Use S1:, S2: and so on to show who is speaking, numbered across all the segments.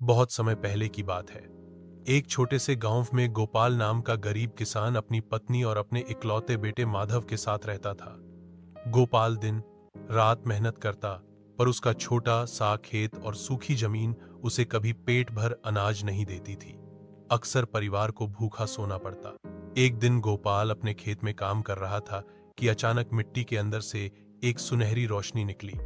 S1: बहुत समय पहले की बात है। एक छोटे से गांव में गोपाल नाम का गरीब किसान अपनी पत्नी और अपने इकलौते बेटे माधव के साथ रहता था। गोपाल दिन रात मेहनत करता, पर उसका छोटा सा खेत और सूखी जमीन उसे कभी पेट भर अनाज नहीं देती थी। अक्सर परिवार को भूखा सोना पड़ता। एक दिन गोपाल अपने खेत में काम कर रहा था कि अचानक मिट्टी के अंदर से एक सुनहरी रोशनी निकली।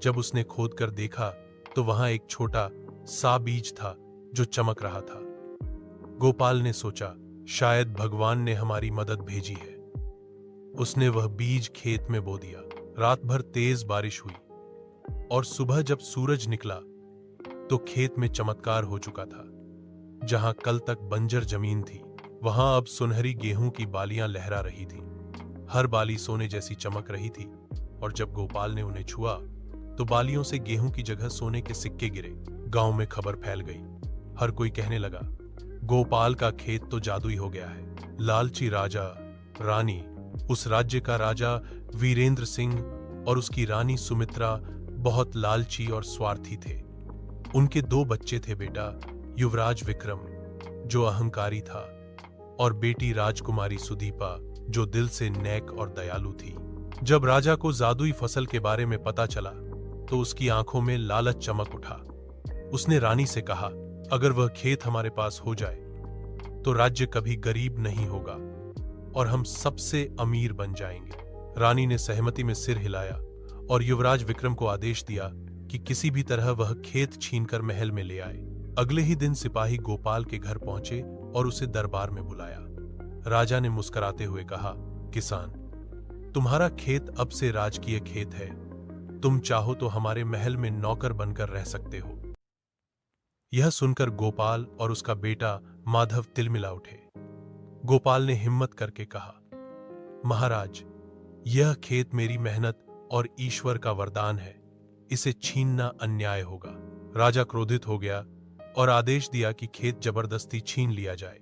S1: जब उसने खोद कर देखा तो वहां एक छोटा सा बीज था जो चमक रहा था। गोपाल ने सोचा, शायद भगवान ने हमारी मदद भेजी है। उसने वह बीज खेत में बो दिया। रात भर तेज बारिश हुई और सुबह जब सूरज निकला तो खेत में चमत्कार हो चुका था। जहां कल तक बंजर जमीन थी, वहां अब सुनहरी गेहूं की बालियां लहरा रही थीं। हर बाली सोने जैसी चमक रही थी और जब गोपाल ने उन्हें छुआ तो बालियों से गेहूं की जगह सोने के सिक्के गिरे। गांव में खबर फैल गई। हर कोई कहने लगा, गोपाल का खेत तो जादुई हो गया है। लालची राजा रानी, उस राज्य का राजा वीरेंद्र सिंह और उसकी रानी सुमित्रा बहुत लालची और स्वार्थी थे। उनके 2 बच्चे थे, बेटा युवराज विक्रम जो अहंकारी था और बेटी राजकुमारी सुदीपा जो दिल से नेक और दयालु थी। जब राजा को जादुई फसल के बारे में पता चला तो उसकी आंखों में लालच चमक उठा। उसने रानी से कहा, अगर वह खेत हमारे पास हो जाए तो राज्य कभी गरीब नहीं होगा और हम सबसे अमीर बन जाएंगे। रानी ने सहमति में सिर हिलाया और युवराज विक्रम को आदेश दिया कि किसी भी तरह वह खेत छीनकर महल में ले आए। अगले ही दिन सिपाही गोपाल के घर पहुंचे और उसे दरबार में बुलाया। राजा ने मुस्कुराते हुए कहा, किसान, तुम्हारा खेत अब से राजकीय खेत है। तुम चाहो तो हमारे महल में नौकर बनकर रह सकते हो। यह सुनकर गोपाल और उसका बेटा माधव तिलमिला उठे। गोपाल ने हिम्मत करके कहा, महाराज, यह खेत मेरी मेहनत और ईश्वर का वरदान है। इसे छीनना अन्याय होगा। राजा क्रोधित हो गया और आदेश दिया कि खेत जबरदस्ती छीन लिया जाए।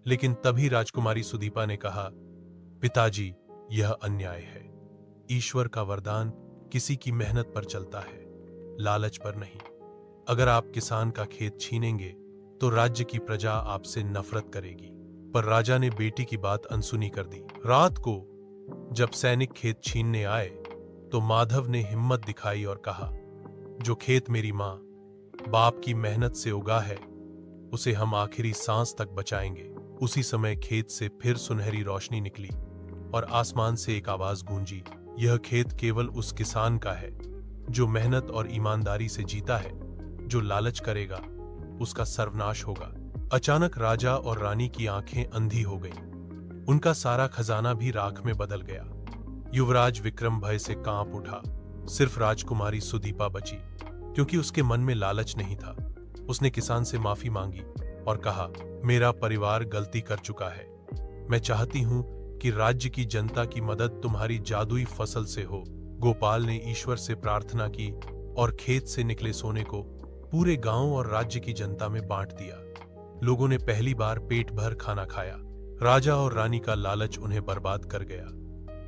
S1: लेकिन तभी राजकुमारी सुदीपा ने कहा, पिताजी, यह अन्याय है। ईश्वर का वरदान किसी की मेहनत पर चलता है, लालच पर नहीं। अगर आप किसान का खेत छीनेंगे तो राज्य की प्रजा आपसे नफरत करेगी। पर राजा ने बेटी की बात अनसुनी कर दी। रात को जब सैनिक खेत छीनने आए तो माधव ने हिम्मत दिखाई और कहा, जो खेत मेरी मां बाप की मेहनत से उगा है उसे हम आखिरी सांस तक बचाएंगे। उसी समय खेत से फिर सुनहरी रोशनी निकली और आसमान से एक आवाज गूंजी, यह खेत केवल उस किसान का है जो मेहनत और ईमानदारी से जीता है। जो लालच करेगा उसका सर्वनाश होगा। अचानक राजा और रानी की आंखें अंधी हो गईं। उनका सारा खजाना भी राख में बदल गया। युवराज विक्रम भय से कांप उठा। सिर्फ राजकुमारी सुदीपा बची, क्योंकि उसके मन में लालच नहीं था। उसने किसान से माफी मांगी और कहा, मेरा परिवार गलती कर चुका है। मैं चाहती हूं कि राज्य की जनता की मदद तुम्हारी जादुई फसल से हो। गोपाल ने ईश्वर से प्रार्थना की और खेत से निकले सोने को पूरे गांव और राज्य की जनता में बांट दिया। लोगों ने पहली बार पेट भर खाना खाया। राजा और रानी का लालच उन्हें बर्बाद कर गया,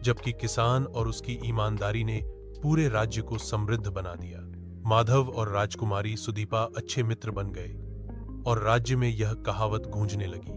S1: जबकि किसान और उसकी ईमानदारी ने पूरे राज्य को समृद्ध बना दिया। माधव और राजकुमारी सुदीपा अच्छे मित्र बन गए और राज्य में यह कहावत गूंजने लगी,